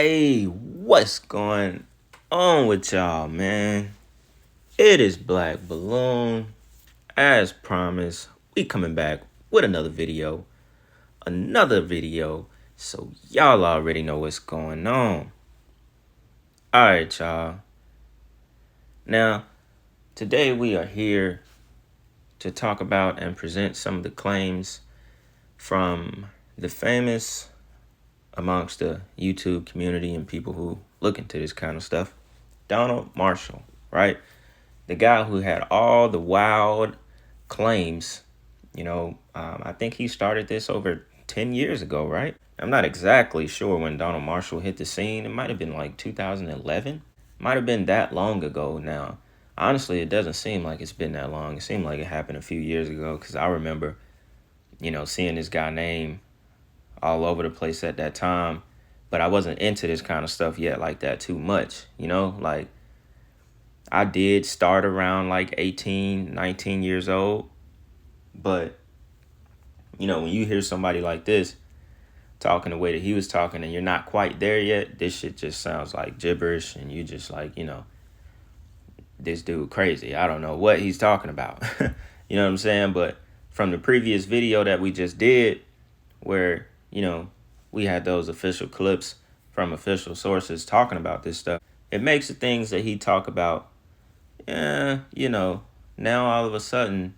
Hey, what's going on with y'all, man? It is Black Balloon. As promised, we coming back with another video, so y'all already know what's going on. Alright, y'all. Now, today we are here to talk about and present some of the claims from the famous amongst the YouTube community and people who look into this kind of stuff, Donald Marshall, right? The guy who had all the wild claims. I think he started this over 10 years ago, right? I'm not exactly sure when Donald Marshall hit the scene. It might have been like 2011. Might have been that long ago now. Honestly, it doesn't seem like it's been that long. It seemed like it happened a few years ago because I remember, seeing this guy name all over the place at that time. But I wasn't into this kind of stuff yet like that too much, like I did start around like 18, 19 years old. But, when you hear somebody like this talking the way that he was talking and you're not quite there yet, this shit just sounds like gibberish. And you just like, this dude crazy. I don't know what he's talking about. You know what I'm saying? But from the previous video that we just did where, we had those official clips from official sources talking about this stuff, it makes the things that he talk about, now all of a sudden,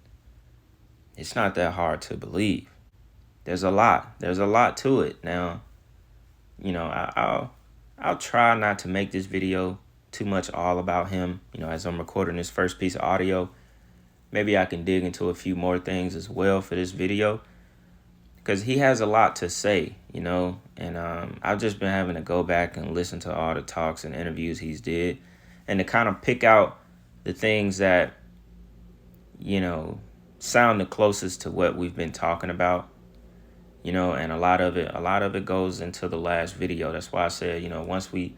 it's not that hard to believe. There's a lot to it. Now, I'll try not to make this video too much all about him. As I'm recording this first piece of audio, maybe I can dig into a few more things as well for this video, because he has a lot to say, and I've just been having to go back and listen to all the talks and interviews he's did, and to kind of pick out the things that, sound the closest to what we've been talking about, and a lot of it goes into the last video. That's why I said, once we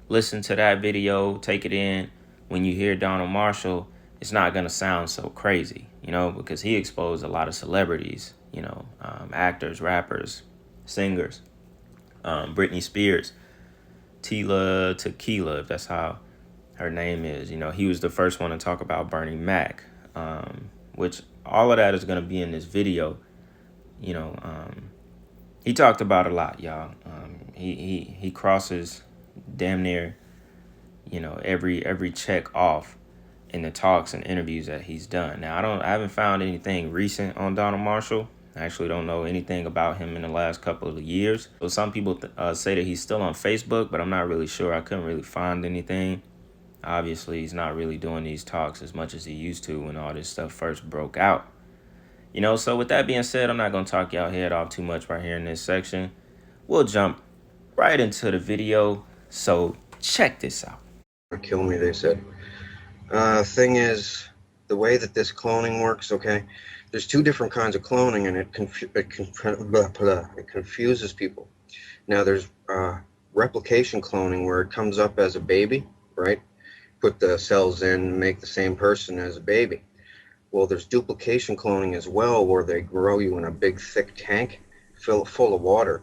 listen to that video, take it in, when you hear Donald Marshall, it's not going to sound so crazy, because he exposed a lot of celebrities, actors, rappers, singers, Britney Spears, Tila Tequila, if that's how her name is. He was the first one to talk about Bernie Mac, which all of that is going to be in this video. He talked about a lot, y'all. He crosses damn near, every check off in the talks and interviews that he's done. Now, I haven't found anything recent on Donald Marshall. I actually don't know anything about him in the last couple of years. So some people say that he's still on Facebook, but I'm not really sure. I couldn't really find anything. Obviously, he's not really doing these talks as much as he used to when all this stuff first broke out. So with that being said, I'm not going to talk y'all head off too much right here in this section. We'll jump right into the video. So check this out. Kill me, they said. Thing is, the way that this cloning works, okay, there's two different kinds of cloning, and it confuses people. Now, there's replication cloning, where it comes up as a baby, right? Put the cells in, make the same person as a baby. Well, there's duplication cloning as well, where they grow you in a big, thick tank full of water.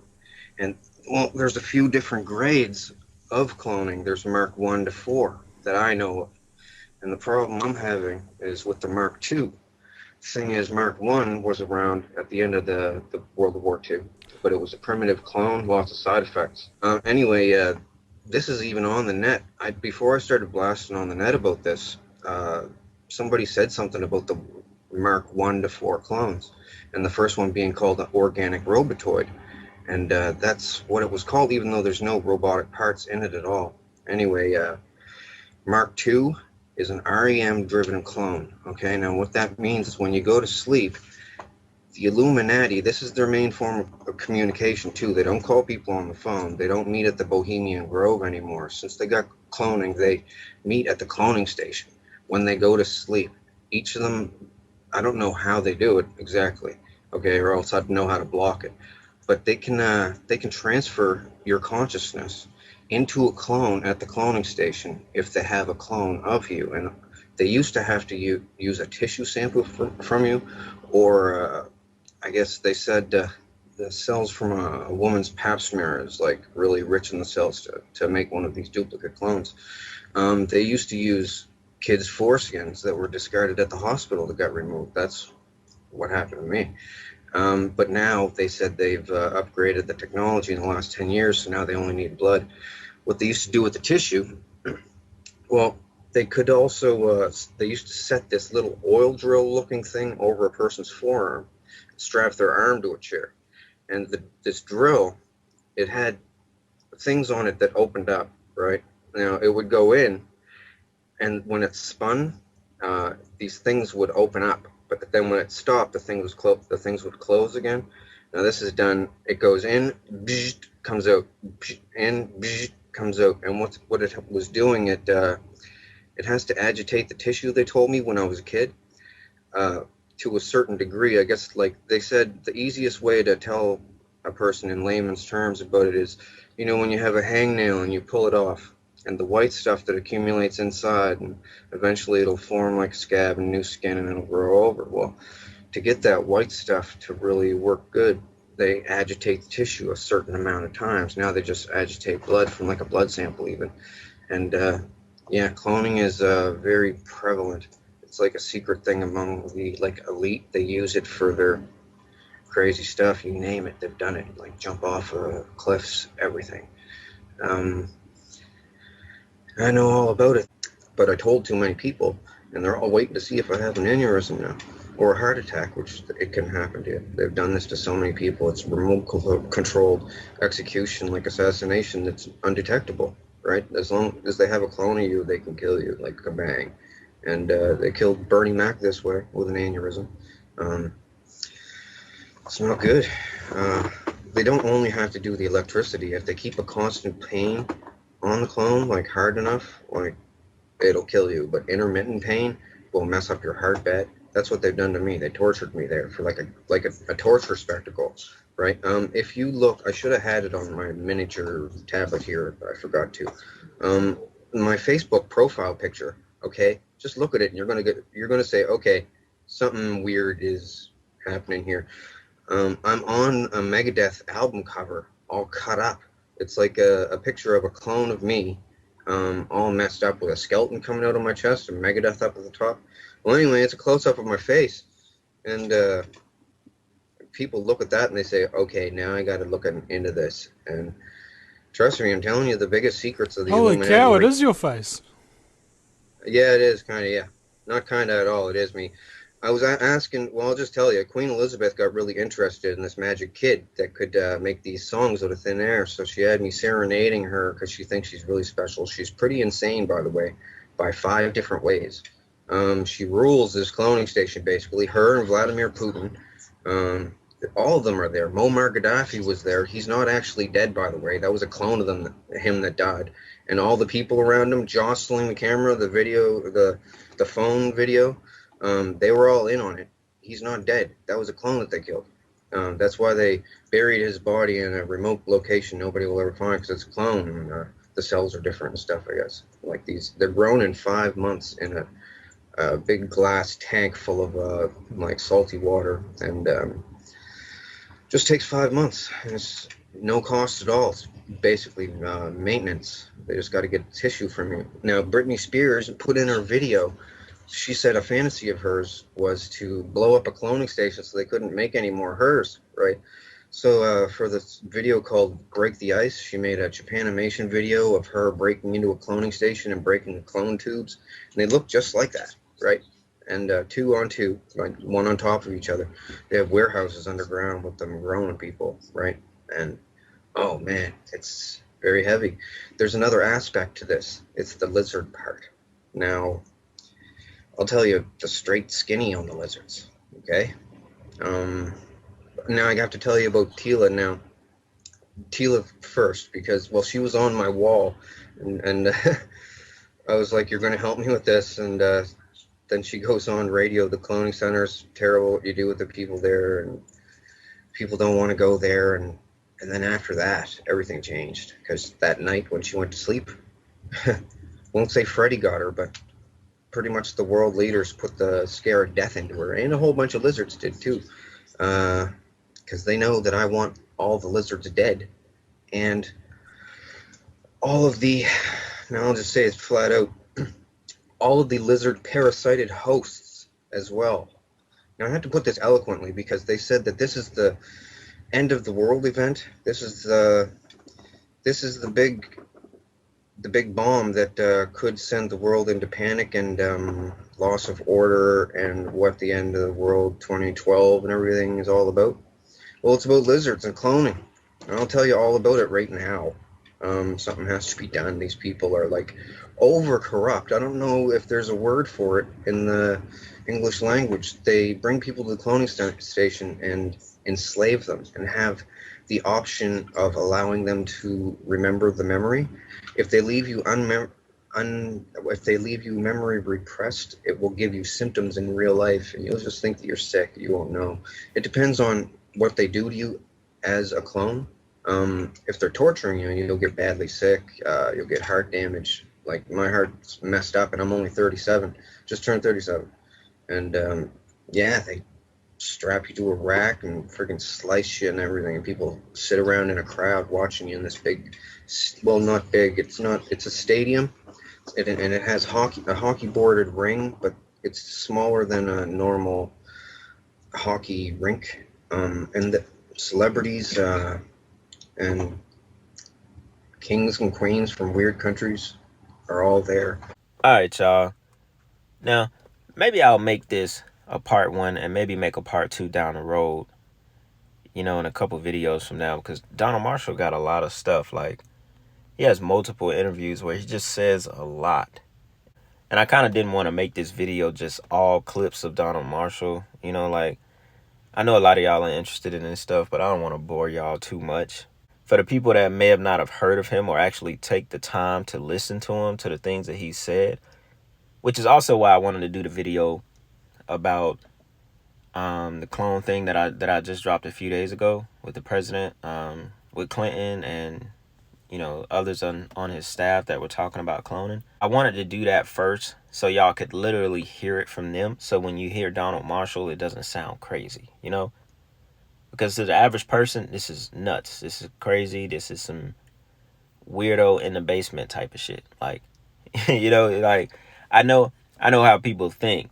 And, well, there's a few different grades of cloning. There's Mark 1 to 4 that I know of. And the problem I'm having is with the Mark 2. Thing is, Mark 1 was around at the end of the World War II, but it was a primitive clone, lots of side effects. Anyway, this is even on the net. Before I started blasting on the net about this, somebody said something about the Mark 1 to 4 clones, and the first one being called an organic robotoid. And that's what it was called, even though there's no robotic parts in it at all. Anyway, Mark 2 is an REM-driven clone. Okay, now what that means is when you go to sleep, the Illuminati, this is their main form of communication too. They don't call people on the phone. They don't meet at the Bohemian Grove anymore. Since they got cloning, they meet at the cloning station when they go to sleep. Each of them, I don't know how they do it exactly, okay, or else I'd know how to block it. But they can transfer your consciousness into a clone at the cloning station if they have a clone of you. And they used to have to use a tissue sample from you, or I guess they said the cells from a woman's pap smear is like really rich in the cells to make one of these duplicate clones. They used to use kids' foreskins that were discarded at the hospital that got removed. That's what happened to me. But now they said they've upgraded the technology in the last 10 years, so now they only need blood. What they used to do with the tissue, well, they could also, they used to set this little oil drill looking thing over a person's forearm, strap their arm to a chair. And this drill, it had things on it that opened up, right? Now, it would go in, and when it spun, these things would open up. But then when it stopped, the things would close again. Now this is done. It goes in, comes out, in, comes out. And what it was doing, it has to agitate the tissue. They told me when I was a kid, to a certain degree. I guess like they said, the easiest way to tell a person in layman's terms about it is, when you have a hangnail and you pull it off, and the white stuff that accumulates inside, and eventually it'll form like a scab and new skin, and it'll grow over. Well, to get that white stuff to really work good, they agitate the tissue a certain amount of times. Now they just agitate blood from like a blood sample even. And yeah, cloning is very prevalent. It's like a secret thing among the like elite. They use it for their crazy stuff. You name it, they've done it. Like jump off cliffs, everything. I know all about it, but I told too many people, and they're all waiting to see if I have an aneurysm now or a heart attack, which it can happen to you. They've done this to so many people. It's remote controlled execution, like assassination, that's undetectable, right? As long as they have a clone of you, they can kill you like a bang. And they killed Bernie Mac this way with an aneurysm. It's not good. They don't only have to do the electricity. If they keep a constant pain on the clone, like hard enough, like it'll kill you. But intermittent pain will mess up your heart bed. That's what they've done to me. They tortured me there for like a torture spectacle, right? If you look, I should have had it on my miniature tablet here, but I forgot to. My Facebook profile picture, okay? Just look at it, and you're gonna say, okay, something weird is happening here. I'm on a Megadeth album cover, all cut up. It's like a picture of a clone of me, all messed up with a skeleton coming out of my chest and Megadeth up at the top. Well, anyway, it's a close-up of my face, and people look at that and they say, okay, now I got to look into this. And trust me, I'm telling you, the biggest secrets of the Holy Illuminati. cow, it is your face. Yeah, it is, kind of, yeah. Not kind of at all, it is me. I was asking, well, I'll just tell you, Queen Elizabeth got really interested in this magic kid that could make these songs out of thin air. So she had me serenading her because she thinks she's really special. She's pretty insane, by the way, by 5 different ways. She rules this cloning station, basically. Her and Vladimir Putin. All of them are there. Muammar Gaddafi was there. He's not actually dead, by the way. That was a clone of him that died. And all the people around him jostling the camera, the video, the phone video, they were all in on it. He's not dead. That was a clone that they killed. That's why they buried his body in a remote location nobody will ever find, because it's a clone, and the cells are different and stuff, I guess. Like they're grown in 5 months in a big glass tank full of like salty water, and just takes 5 months. And it's no cost at all. It's basically maintenance. They just got to get tissue from you. Now, Britney Spears put in her video, she said a fantasy of hers was to blow up a cloning station so they couldn't make any more hers, right? So for this video called Break the Ice, she made a Japanimation video of her breaking into a cloning station and breaking the clone tubes. And they look just like that, right? And 2 on 2, like one on top of each other. They have warehouses underground with them growing people, right? And oh man, it's very heavy. There's another aspect to this. It's the lizard part. Now, I'll tell you the straight skinny on the lizards, okay? Now I have to tell you about Tila now. Tila first, because, well, she was on my wall, and I was like, you're going to help me with this, and then she goes on radio, the cloning center's terrible, what you do with the people there, and people don't want to go there, and then after that, everything changed, because that night when she went to sleep, won't say Freddy got her, but pretty much the world leaders put the scare of death into her, and a whole bunch of lizards did too. because they know that I want all the lizards dead, and all of the, now I'll just say it flat out, all of the lizard parasited hosts as well. Now I have to put this eloquently because they said that this is the end of the world event. This is the big bomb that could send the world into panic and loss of order, and what the end of the world 2012 and everything is all about. Well, it's about lizards and cloning. And I'll tell you all about it right now. Something has to be done. These people are like over corrupt. I don't know if there's a word for it in the English language. They bring people to the cloning station and enslave them and have the option of allowing them to remember the memory. If they leave you if they leave you memory repressed, it will give you symptoms in real life, and you'll just think that you're sick. You won't know. It depends on what they do to you as a clone. If they're torturing you, you'll get badly sick. You'll get heart damage. Like my heart's messed up, and I'm only 37. Just turned 37, and yeah, they strap you to a rack and freaking slice you and everything. And people sit around in a crowd watching you in this big, well, not big. It's not. It's a stadium, and it has a hockey boarded ring, but it's smaller than a normal hockey rink. And the celebrities and kings and queens from weird countries are all there. All right, y'all. Now, maybe I'll make this a part 1 and maybe make a part 2 down the road, in a couple videos from now, because Donald Marshall got a lot of stuff. Like, he has multiple interviews where he just says a lot. And I kind of didn't want to make this video just all clips of Donald Marshall. Like, I know a lot of y'all are interested in this stuff, but I don't want to bore y'all too much. For the people that may have not have heard of him or actually take the time to listen to him, to the things that he said, which is also why I wanted to do the video about the clone thing that I just dropped a few days ago with the president, with Clinton and others on his staff that were talking about cloning. I wanted to do that first so y'all could literally hear it from them. So when you hear Donald Marshall, it doesn't sound crazy, because to the average person, this is nuts. This is crazy. This is some weirdo in the basement type of shit. Like, like I know how people think.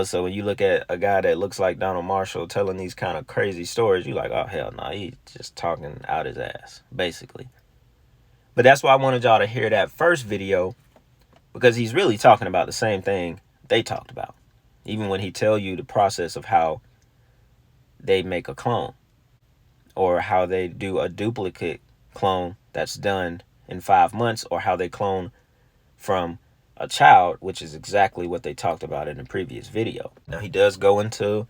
So when you look at a guy that looks like Donald Marshall telling these kind of crazy stories, you're like, oh, hell no, he's just talking out his ass, basically. But that's why I wanted y'all to hear that first video, because he's really talking about the same thing they talked about. Even when he tell you the process of how they make a clone, or how they do a duplicate clone that's done in 5 months, or how they clone from a child, which is exactly what they talked about in the previous video. Now, he does go into,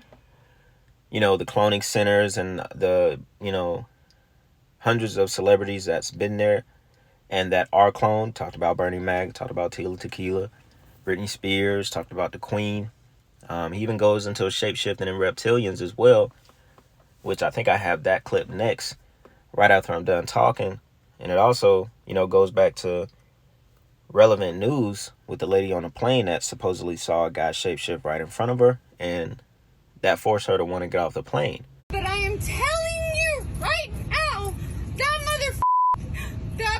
the cloning centers and the, hundreds of celebrities that's been there and that are cloned. Talked about Bernie Mac, talked about Tila Tequila, Britney Spears, talked about the Queen. He even goes into shapeshifting and reptilians as well, which I think I have that clip next, right after I'm done talking. And it also, goes back to relevant news with the lady on the plane that supposedly saw a guy shapeshift right in front of her, and that forced her to want to get off the plane. But I am telling you right now, that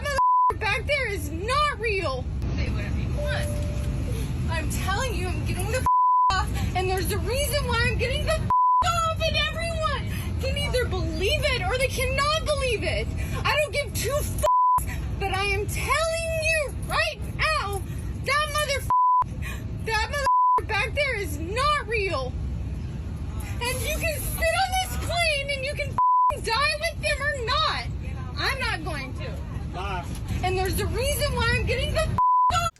mother back there is not real. Say whatever you want. I'm telling you, I'm getting the off, and there's a reason why I'm getting the off, and everyone can either believe it or they cannot believe it. I don't give two but I am telling you right now, that back there is not real. And you can sit on this plane and you can die with them or not. I'm not going to. Bye. And there's a reason why I'm getting the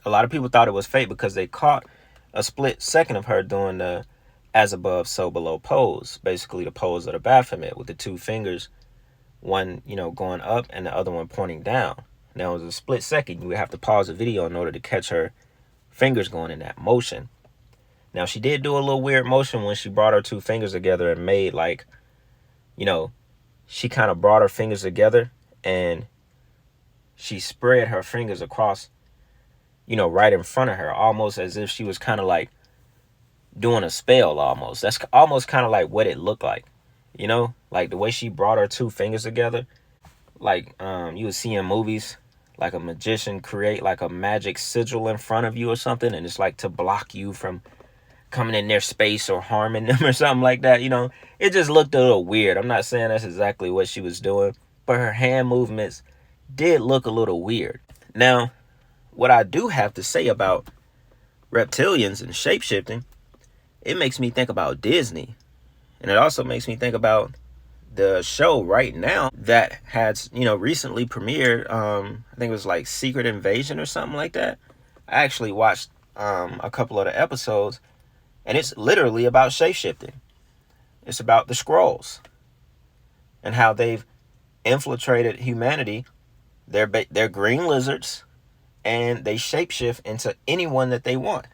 A lot of people thought it was fake because they caught a split second of her doing the as above, so below pose. Basically the pose of the Baphomet with the two fingers, one, going up and the other one pointing down. Now, it was a split second. You would have to pause the video in order to catch her fingers going in that motion. Now, she did do a little weird motion when she brought her two fingers together and made like, she kind of brought her fingers together and she spread her fingers across, right in front of her, almost as if she was kind of like doing a spell almost. That's almost kind of like what it looked like. You know, like the way she brought her two fingers together, like you would see in movies, like a magician create like a magic sigil in front of you or something, and it's like to block you from coming in their space or harming them or something like that. You know, it just looked a little weird. I'm not saying that's exactly what she was doing, but her hand movements did look a little weird. Now, what I do have to say about reptilians and shapeshifting, it makes me think about Disney. And it also makes me think about the show right now that has, recently premiered. I think it was like Secret Invasion or something like that. I actually watched a couple of the episodes, and it's literally about shapeshifting. It's about the Skrulls and how they've infiltrated humanity. They're green lizards, and they shapeshift into anyone that they want.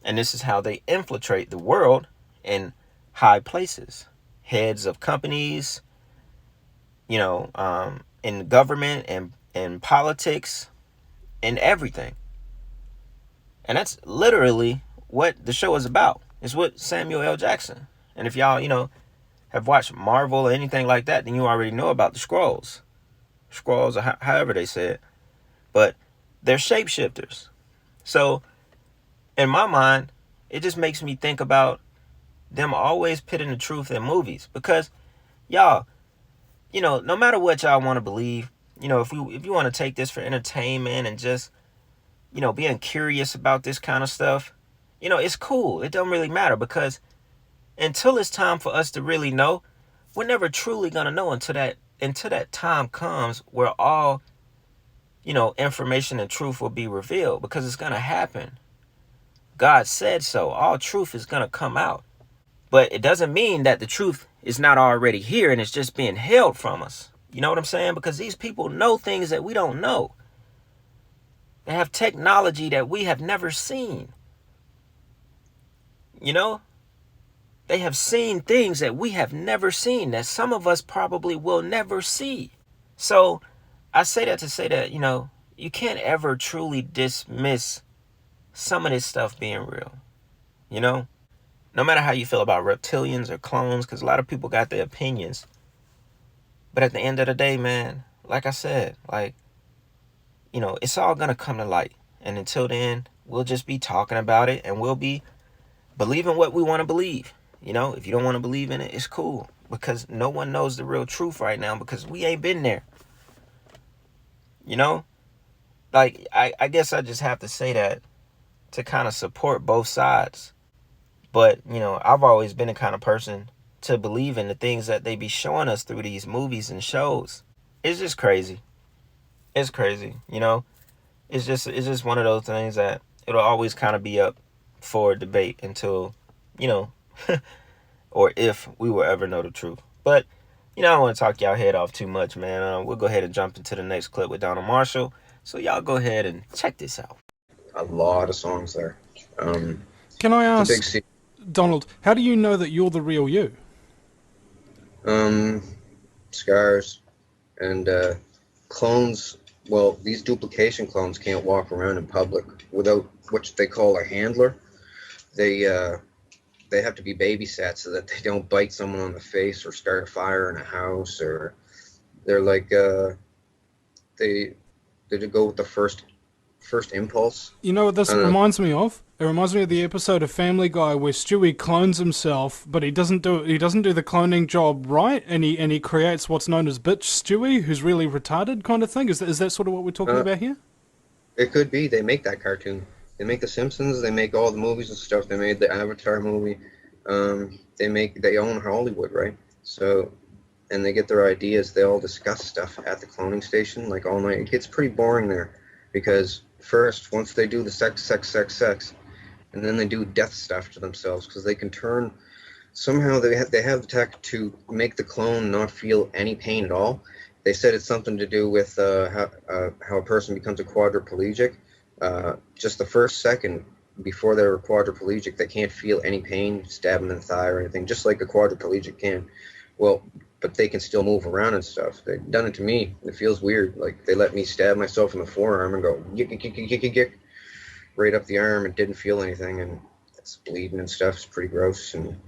And this is how they infiltrate the world in high places, heads of companies, in government and in politics and everything. And that's literally what the show is about. It's with Samuel L. Jackson. And if y'all, have watched Marvel or anything like that, then you already know about the Skrulls. Skrulls, or however they say it. But they're shapeshifters. So, in my mind, it just makes me think about them always pitting the truth in movies. Because, y'all, no matter what y'all want to believe, if you want to take this for entertainment and just, being curious about this kind of stuff, it's cool. It don't really matter, because until it's time for us to really know, we're never truly gonna know until that time comes where all, information and truth will be revealed, because it's gonna happen. God said so. All truth is gonna come out. But it doesn't mean that the truth is not already here and it's just being held from us. You know what I'm saying? Because these people know things that we don't know. They have technology that we have never seen. They have seen things that we have never seen, that some of us probably will never see. So I say that to say that, you can't ever truly dismiss some of this stuff being real. No matter how you feel about reptilians or clones, because a lot of people got their opinions. But at the end of the day, man, like I said, it's all going to come to light. And until then, we'll just be talking about it, and we'll be believing what we want to believe. If you don't want to believe in it, it's cool, because no one knows the real truth right now, because we ain't been there. I guess I just have to say that to kind of support both sides. But, I've always been the kind of person to believe in the things that they be showing us through these movies and shows. It's just crazy. It's crazy, It's just one of those things that it'll always kind of be up for debate until, or if we will ever know the truth. But, I don't want to talk y'all head off too much, man. We'll go ahead and jump into the next clip with Donald Marshall. So y'all go ahead and check this out. A lot of songs there. Can I It's a big ask, Donald, how do you know that you're the real you? Scars and clones. Well, these duplication clones can't walk around in public without what they call a handler. They have to be babysat so that they don't bite someone on the face or start a fire in a house, or they're like they go with the first impulse. You know what this reminds me of? It reminds me of the episode of Family Guy where Stewie clones himself, but he doesn't do the cloning job right, and he creates what's known as bitch Stewie, who's really retarded kind of thing. Is that sort of what we're talking about here? It could be. They make that cartoon. They make The Simpsons. They make all the movies and stuff. They made the Avatar movie. They own Hollywood, right? So, and they get their ideas. They all discuss stuff at the cloning station like all night. It gets pretty boring there, because once they do the sex, and then they do death stuff to themselves, because they can turn. Somehow they have the tech to make the clone not feel any pain at all. They said it's something to do with how a person becomes a quadriplegic. Just the first second before they're quadriplegic, they can't feel any pain, stab them in the thigh or anything, just like a quadriplegic can. Well, but they can still move around and stuff. They've done it to me. It feels weird. Like, they let me stab myself in the forearm and go yick, right up the arm, and didn't feel anything, and it's bleeding and stuff. It's pretty gross. And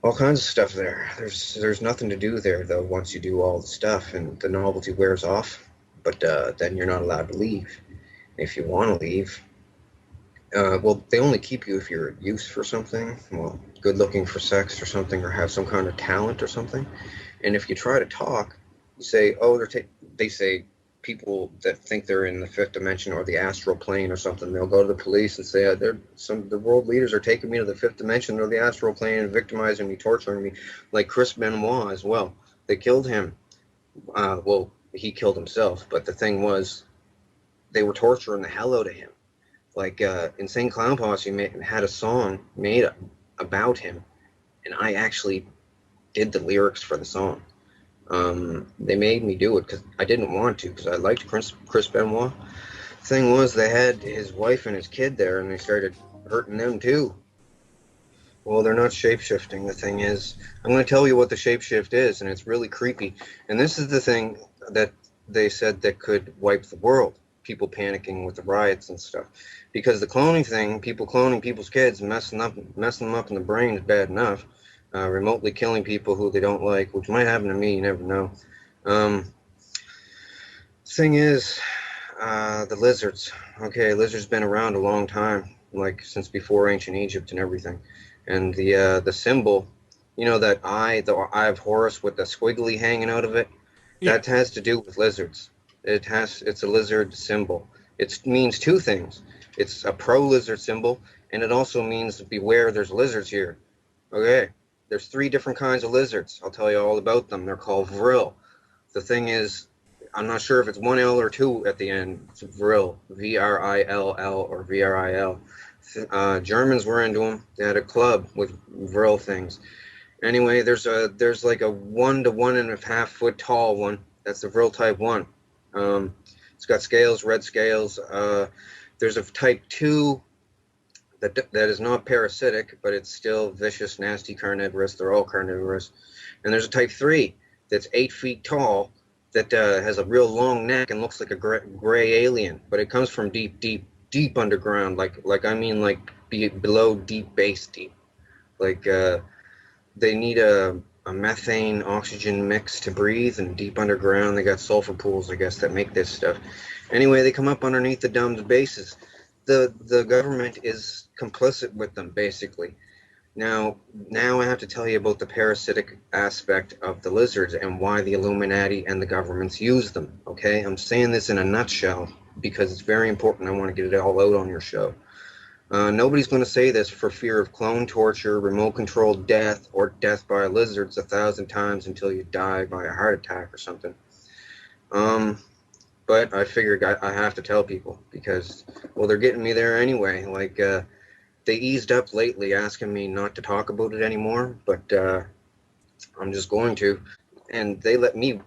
All kinds of stuff there. There's nothing to do there though once you do all the stuff and the novelty wears off. But then you're not allowed to leave. If you want to leave, well, they only keep you if you're of use for something. Well, good looking for sex or something, or have some kind of talent or something. And if you try to talk, you say, "Oh, they say people that think they're in the fifth dimension or the astral plane or something. They'll go to the police and say, the world leaders are taking me to the fifth dimension or the astral plane and victimizing me, torturing me, like Chris Benoit as well. They killed him. Well, he killed himself, but the thing was, they were torturing the hell out of him. Like Insane Clown Posse had a song made about him, and I actually did the lyrics for the song. They made me do it because I didn't want to, because I liked Chris Benoit. Thing was, they had his wife and his kid there, and they started hurting them too. Well, they're not shapeshifting. The thing is, I'm going to tell you what the shapeshift is, and it's really creepy. And this is the thing that they said that could wipe the world. People panicking with the riots and stuff, because the cloning thing, people cloning people's kids, messing them up in the brain is bad enough. Remotely killing people who they don't like, which might happen to me. You never know. Thing is, the lizards. Okay, lizards been around a long time, like since before ancient Egypt and everything. And the symbol, you know, the eye of Horus with the squiggly hanging out of it, Yeah. that has to do with lizards. It's a lizard symbol. It means two things. It's a pro-lizard symbol, and it also means beware, there's lizards here. Okay, there's 3 different kinds of lizards. I'll tell you all about them. They're called vril. The thing is, I'm not sure if it's 1 L or 2 at the end. It's vril, V-R-I-L-L or V-R-I-L. Germans were into them. They had a club with vril things. Anyway, there's like a 1 to 1.5 foot tall one. That's the vril type 1. It's got scales, red scales. There's a type 2 that is not parasitic, but it's still vicious, nasty, carnivorous. They're all carnivorous. And there's a type 3 that's 8 feet tall that has a real long neck and looks like a gray alien, but it comes from deep underground, like below deep base deep. Like they need a methane oxygen mix to breathe, and deep underground they got sulfur pools, I guess, that make this stuff. Anyway, they come up underneath the dumb's bases. The government is complicit with them, basically. Now I have to tell you about the parasitic aspect of the lizards and why the Illuminati and the governments use them, okay? I'm saying this in a nutshell because it's very important. I want to get it all out on your show. Nobody's going to say this for fear of clone torture, remote-controlled death, or death by lizards 1,000 times until you die by a heart attack or something. But I figured I have to tell people because, well, they're getting me there anyway. Like, they eased up lately, asking me not to talk about it anymore, but I'm just going to. And they let me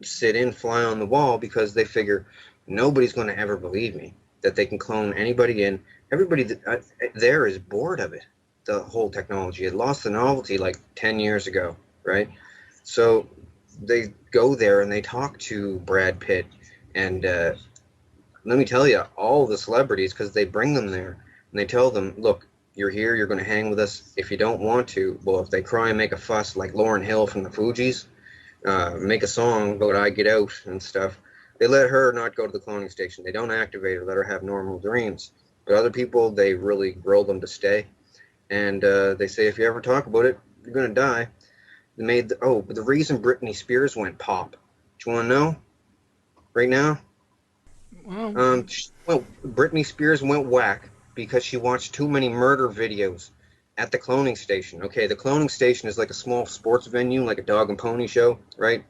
sit in, fly on the wall, because they figure nobody's going to ever believe me that they can clone anybody in. Everybody there is bored of it, the whole technology. It lost the novelty like 10 years ago, right? So they go there and they talk to Brad Pitt and let me tell you, all the celebrities, because they bring them there and they tell them, look, you're here, you're going to hang with us. If you don't want to, well, if they cry and make a fuss like Lauryn Hill from the Fugees, make a song about I Get Out and stuff, they let her not go to the cloning station. They don't activate her, let her have normal dreams. But other people, they really grill them to stay. And they say, if you ever talk about it, you're going to die. But the reason Britney Spears went pop, do you want to know? Right now? Well, Britney Spears went whack because she watched too many murder videos at the cloning station. Okay, the cloning station is like a small sports venue, like a dog and pony show, right?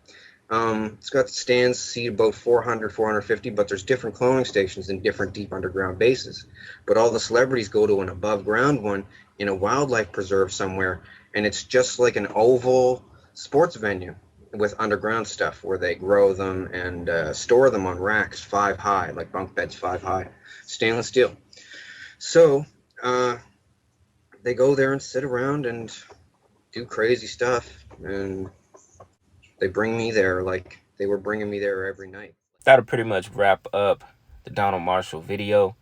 It's got stands, seat about 400, 450, but there's different cloning stations in different deep underground bases. But all the celebrities go to an above ground one in a wildlife preserve somewhere, and it's just like an oval sports venue with underground stuff where they grow them and store them on racks 5 high, like bunk beds 5 high, stainless steel. So they go there and sit around and do crazy stuff, and they bring me there like they were bringing me there every night. That'll pretty much wrap up the Donald Marshall video.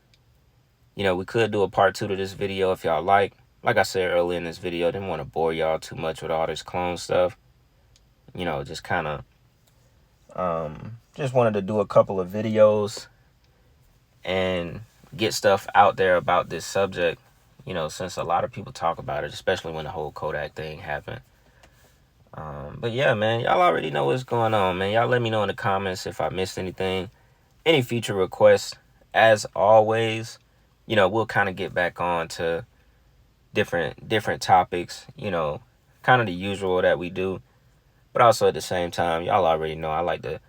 You know, we could do a part 2 to this video if y'all like. like I said earlier in this video, didn't want to bore y'all too much with all this clone stuff. You know, just kind of just wanted to do a couple of videos and get stuff out there about this subject, you know, since a lot of people talk about it, especially when the whole Kodak thing happened. But yeah, man, y'all already know what's going on, man. Y'all let me know in the comments if I missed anything, any future requests. As always, you know, we'll kind of get back on to different topics, you know, kind of the usual that we do. But also at the same time, y'all already know I like to,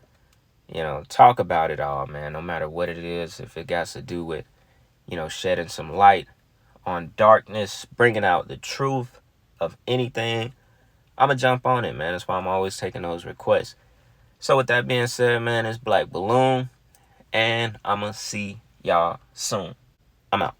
you know, talk about it all, man, no matter what it is. If it got to do with, you know, shedding some light on darkness, bringing out the truth of anything, I'm going to jump on it, man. That's why I'm always taking those requests. So with that being said, man, it's Black Balloon, and I'm going to see y'all soon. I'm out.